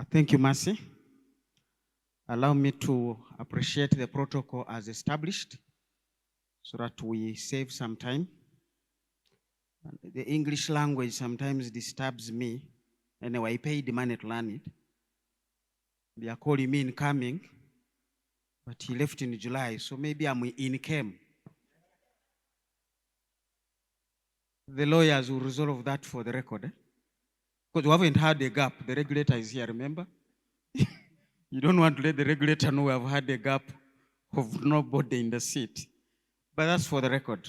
Thank you, Mercy. Allow me to appreciate the protocol as established so that we save some time. The English language sometimes disturbs me. Anyway, I paid money to learn it. They are calling me incoming, but he left in July, so maybe I'm in came. The lawyers will resolve that for the record. Because we haven't had a gap. The regulator is here, remember? You don't want to let the regulator know we have had a gap of nobody in the seat. But that's for the record.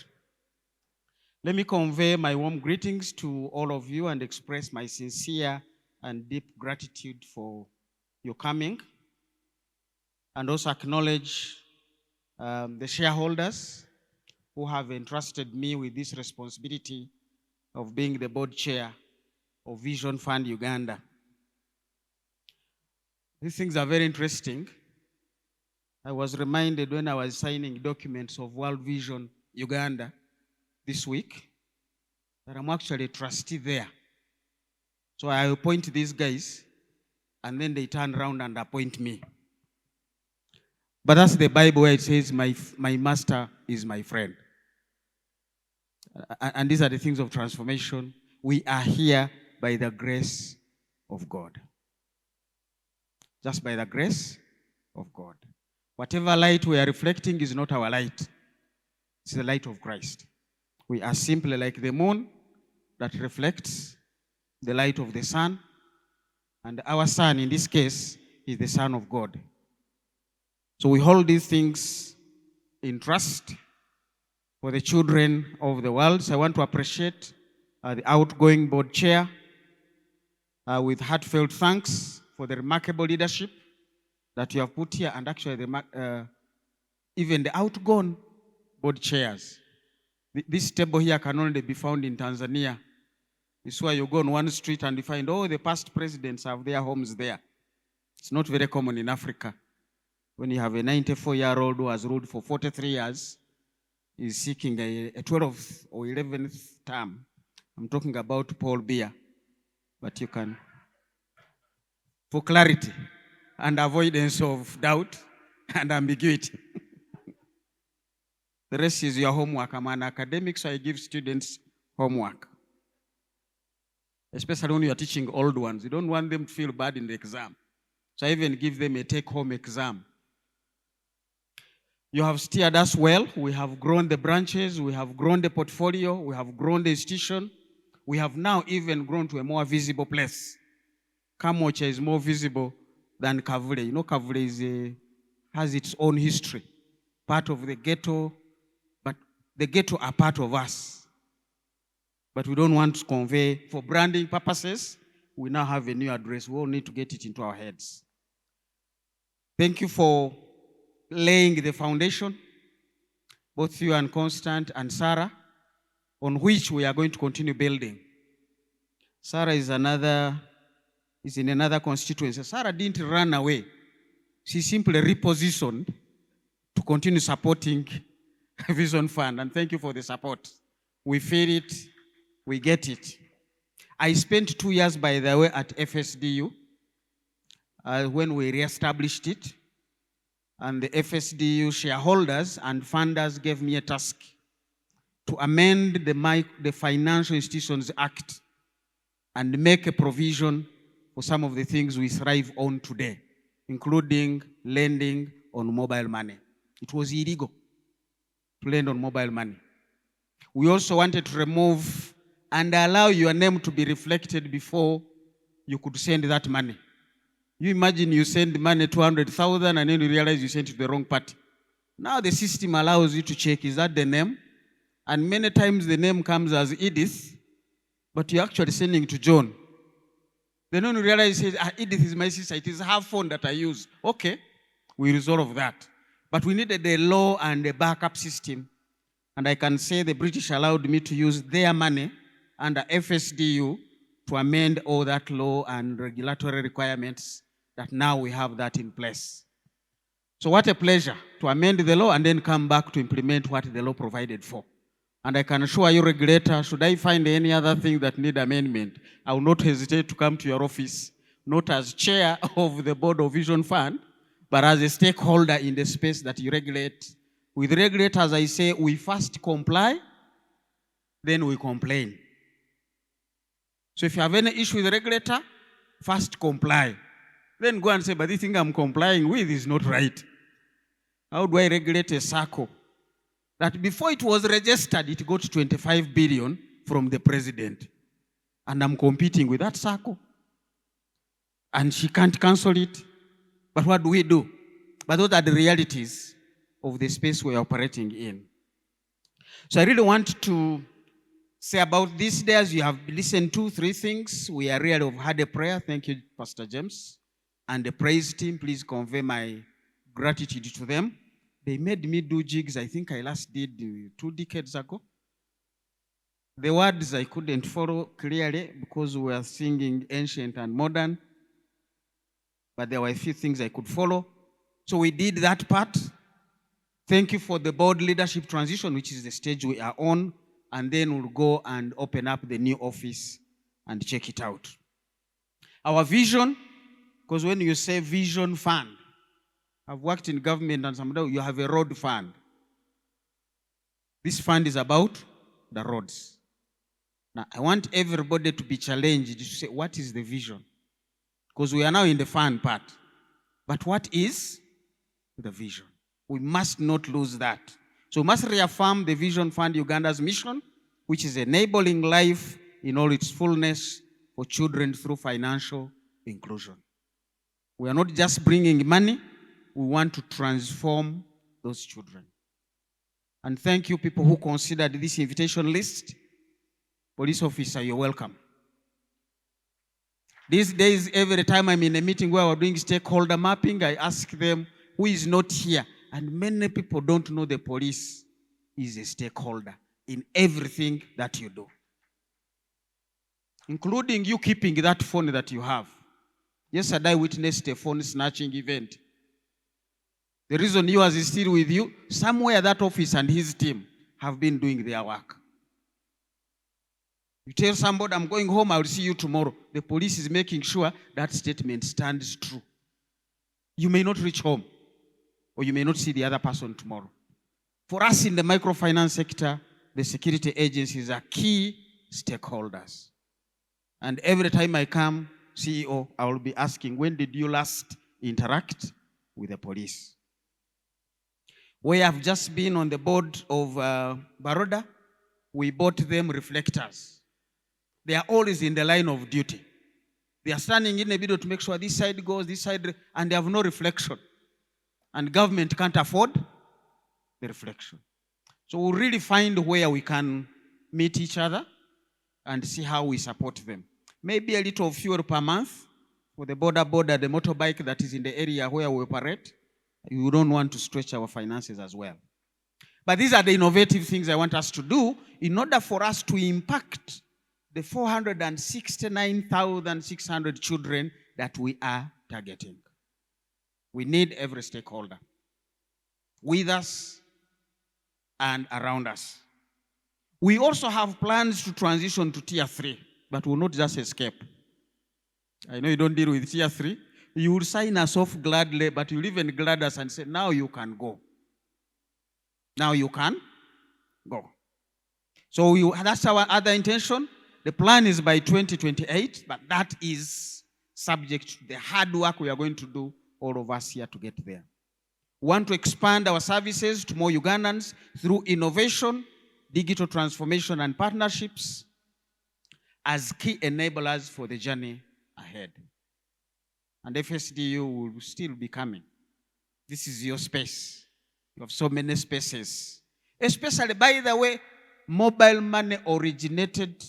Let me convey my warm greetings to all of you and express my sincere and deep gratitude for your coming. And also acknowledge the shareholders who have entrusted me with this responsibility of being the board chair of Vision Fund Uganda. These things are very interesting. I was reminded when I was signing documents of World Vision Uganda this week that I'm actually a trustee there. So I appoint these guys, and then they turn around and appoint me. But that's the Bible where it says, my master is my friend. And these are the things of transformation. We are here by the grace of God. Just by the grace of God. Whatever light we are reflecting is not our light. It's the light of Christ. We are simply like the moon that reflects the light of the sun. And our sun, in this case, is the Son of God. So we hold these things in trust for the children of the world. So I want to appreciate the outgoing board chair with heartfelt thanks for the remarkable leadership that you have put here, and actually even the outgone board chairs. This table here can only be found in Tanzania. It's where you go on one street and you find all the past presidents have their homes there. It's not very common in Africa. When you have a 94-year-old who has ruled for 43 years, is seeking a 12th or 11th term. I'm talking about Paul Biya. But you can, for clarity and avoidance of doubt and ambiguity. The rest is your homework. I'm an academic, so I give students homework. Especially when you are teaching old ones. You don't want them to feel bad in the exam. So I even give them a take-home exam. You have steered us well. We have grown the branches. We have grown the portfolio. We have grown the institution. We have now even grown to a more visible place. Kamocha is more visible than Kavule. You know, Kavule has its own history. Part of the ghetto, but the ghetto are part of us. But we don't want to convey, for branding purposes, we now have a new address. We all need to get it into our heads. Thank you for laying the foundation, both you and Constant and Sarah, on which we are going to continue building. Sarah is in another constituency. Sarah didn't run away. She simply repositioned to continue supporting Vision Fund. And thank you for the support. We feel it. We get it. I spent 2 years, by the way, at FSDU when we reestablished it. And the FSDU shareholders and funders gave me a task to amend the Financial Institutions Act and make a provision for some of the things we thrive on today, including lending on mobile money. It was illegal to lend on mobile money. We also wanted to remove and allow your name to be reflected before you could send that money. You imagine you send money 200,000 and then you realize you sent it to the wrong party. Now the system allows you to check, is that the name? And many times the name comes as Edith, but you're actually sending it to John. Then when you realize, Edith is my sister, it is her phone that I use. Okay, we resolve that. But we needed a law and a backup system. And I can say the British allowed me to use their money under FSDU to amend all that law and regulatory requirements that now we have that in place. So what a pleasure to amend the law and then come back to implement what the law provided for. And I can assure you, regulator, should I find any other thing that need amendment, I will not hesitate to come to your office not as chair of the board of Vision Fund, but as a stakeholder in the space that you regulate. With regulators, I say we first comply, then we complain. So if you have any issue with the regulator, first comply. Then go and say, but this thing I'm complying with is not right. How do I regulate a SACCO that before it was registered, it got 25 billion from the president? And I'm competing with that SACCO. And she can't cancel it. But what do we do? But those are the realities of the space we're operating in. So I really want to say about these days, you have listened to 3 things. We are really have had a prayer. Thank you, Pastor James. And the praise team, please convey my gratitude to them. They made me do jigs, I think I last did 2 decades ago. The words I couldn't follow clearly because we were singing ancient and modern. But there were a few things I could follow. So we did that part. Thank you for the board leadership transition, which is the stage we are on. And then we'll go and open up the new office and check it out. Our vision, because when you say vision fund, I've worked in government and somewhere you have a road fund. This fund is about the roads. Now, I want everybody to be challenged to say, what is the vision? Because we are now in the fund part. But what is the vision? We must not lose that. So we must reaffirm the Vision Fund Uganda's mission, which is enabling life in all its fullness for children through financial inclusion. We are not just bringing money, we want to transform those children. And thank you, people who considered this invitation list. Police officer, you're welcome. These days, every time I'm in a meeting where we're doing stakeholder mapping, I ask them who is not here. And many people don't know the police is a stakeholder in everything that you do, including you keeping that phone that you have. Yesterday, I witnessed a phone snatching event. The reason yours is still with you, somewhere that office and his team have been doing their work. You tell somebody, I'm going home, I'll see you tomorrow. The police is making sure that statement stands true. You may not reach home, or you may not see the other person tomorrow. For us in the microfinance sector, the security agencies are key stakeholders. And every time I come, CEO, I will be asking, when did you last interact with the police? We have just been on the board of Baroda. We bought them reflectors. They are always in the line of duty. They are standing in a video to make sure this side goes, this side, and they have no reflection. And government can't afford the reflection. So we'll really find where we can meet each other and see how we support them. Maybe a little fuel per month for the border, the motorbike that is in the area where we operate. We don't want to stretch our finances as well. But these are the innovative things I want us to do in order for us to impact the 469,600 children that we are targeting. We need every stakeholder with us and around us. We also have plans to transition to Tier 3, but we'll not just escape. I know you don't deal with Tier 3. You will sign us off gladly, but you'll even glad us and say, now you can go. Now you can go. So that's our other intention. The plan is by 2028, but that is subject to the hard work we are going to do, all of us here, to get there. We want to expand our services to more Ugandans through innovation, digital transformation, and partnerships as key enablers for the journey ahead. And FSDU will still be coming. This is your space. You have so many spaces. Especially, by the way, mobile money originated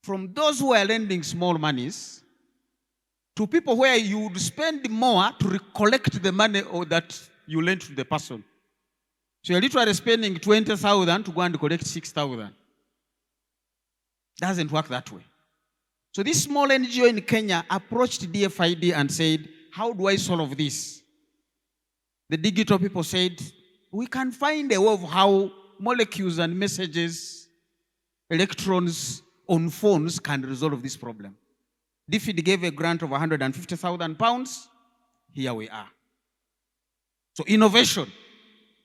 from those who are lending small monies to people where you would spend more to recollect the money or that you lent to the person. So you're literally spending 20,000 to go and collect 6,000. Doesn't work that way. So this small NGO in Kenya approached DFID and said, how do I solve this? The digital people said, we can find a way of how molecules and messages, electrons on phones can resolve this problem. DFID gave a grant of £150,000. Here we are. So innovation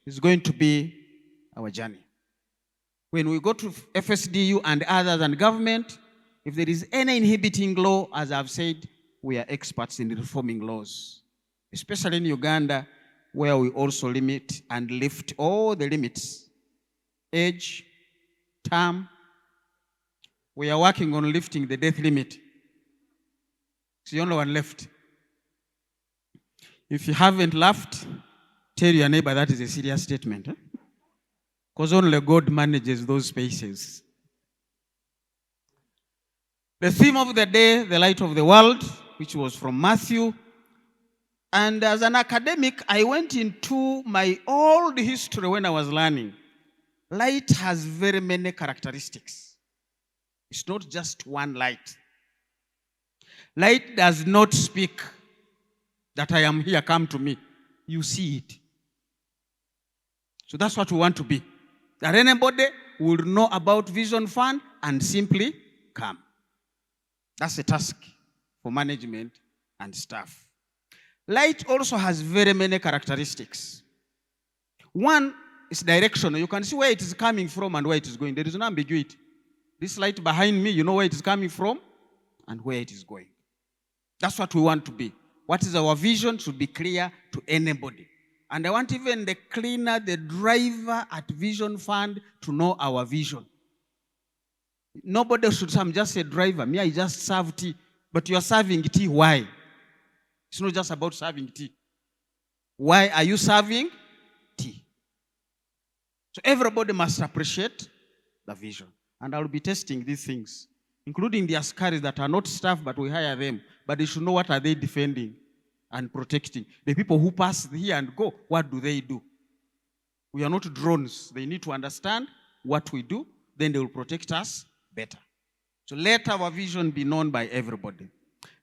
is going to be our journey. When we go to FSDU and others and government, if there is any inhibiting law, as I've said, we are experts in reforming laws, especially in Uganda, where we also limit and lift all the limits. Age, term. We are working on lifting the death limit. It's the only one left. If you haven't laughed, tell your neighbor that is a serious statement. Because only God manages those spaces. The theme of the day, the light of the world, which was from Matthew. And as an academic, I went into my old history when I was learning. Light has very many characteristics. It's not just one light. Light does not speak that I am here, come to me. You see it. So that's what we want to be. That anybody will know about Vision Fund and simply come. That's a task for management and staff. Light also has very many characteristics. One is directional. You can see where it is coming from and where it is going. There is no ambiguity. This light behind me, you know where it is coming from and where it is going. That's what we want to be. What is our vision should be clear to anybody. And I want even the cleaner, the driver at Vision Fund to know our vision. Nobody should say, I'm just a driver. Me, I just serve tea. But you are serving tea. Why? It's not just about serving tea. Why are you serving tea? So everybody must appreciate the vision. And I will be testing these things, including the askaris that are not staff, but we hire them. But they should know what are they defending and protecting. The people who pass here and go, what do they do? We are not drones. They need to understand what we do. Then they will protect us better. So let our vision be known by everybody.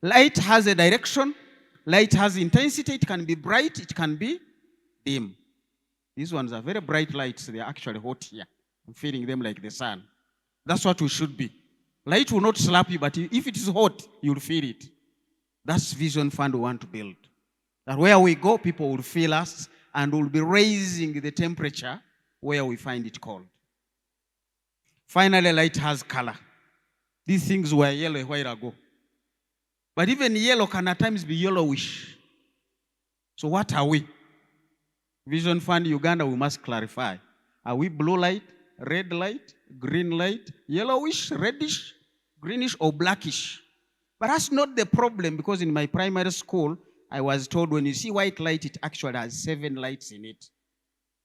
Light has a direction. Light has intensity. It can be bright. It can be dim. These ones are very bright lights. They are actually hot here. I'm feeling them like the sun. That's what we should be. Light will not slap you, but if it is hot, you'll feel it. That's Vision Fund we want to build. That where we go, people will feel us and will be raising the temperature where we find it cold. Finally, light has color. These things were yellow a while ago. But even yellow can at times be yellowish. So what are we? Vision Fund Uganda, we must clarify. Are we blue light, red light, green light, yellowish, reddish, greenish, or blackish? But that's not the problem, because in my primary school, I was told when you see white light, it actually has 7 lights in it.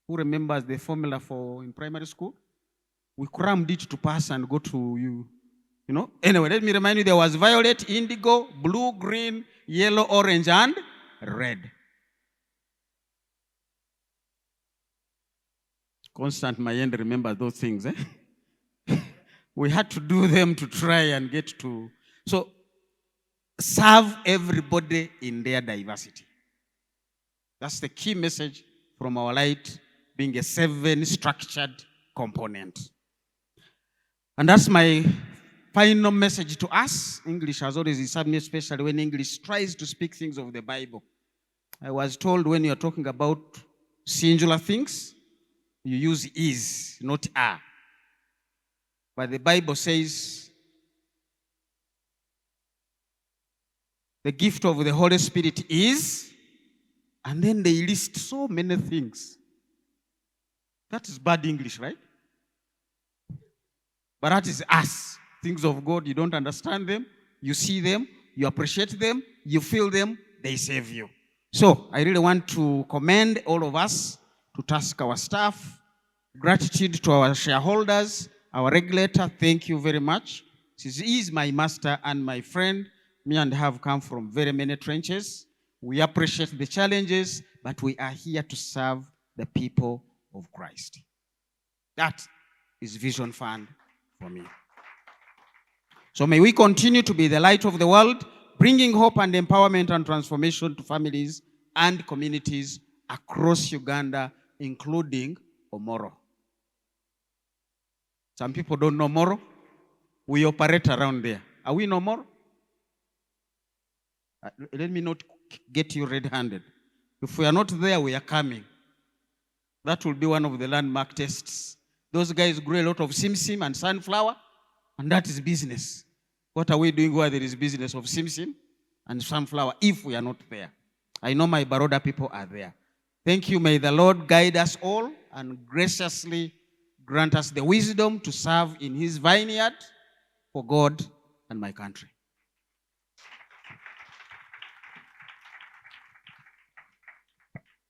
Who remembers the formula for in primary school? We crammed it to pass and go to you. You know? Anyway, let me remind you, there was violet, indigo, blue, green, yellow, orange, and red. Constant Mayende remembers those things. We had to do them to try and get to. So, serve everybody in their diversity. That's the key message from our light, being a 7 structured component. And that's my final message to us. English has always disturbed me, especially when English tries to speak things of the Bible. I was told when you're talking about singular things, you use is, not are. But the Bible says the gift of the Holy Spirit is, and then they list so many things. That is bad English, right? But that is us. Things of God, you don't understand them, you see them, you appreciate them, you feel them, they save you. So, I really want to commend all of us, to task our staff, gratitude to our shareholders, our regulator, thank you very much. He is my master and my friend. Me and have come from very many trenches. We appreciate the challenges, but we are here to serve the people of Christ. That is Vision Fund for me. So may we continue to be the light of the world, bringing hope and empowerment and transformation to families and communities across Uganda, including Omoro. Some people don't know Moro. We operate around there. Are we in Omoro? Let me not get you red-handed. If we are not there, we are coming. That will be one of the landmark tests. Those guys grow a lot of simsim and sunflower, and that is business. What are we doing where there is business of simsim and sunflower if we are not there? I know my Baroda people are there. Thank you. May the Lord guide us all and graciously grant us the wisdom to serve in his vineyard for God and my country.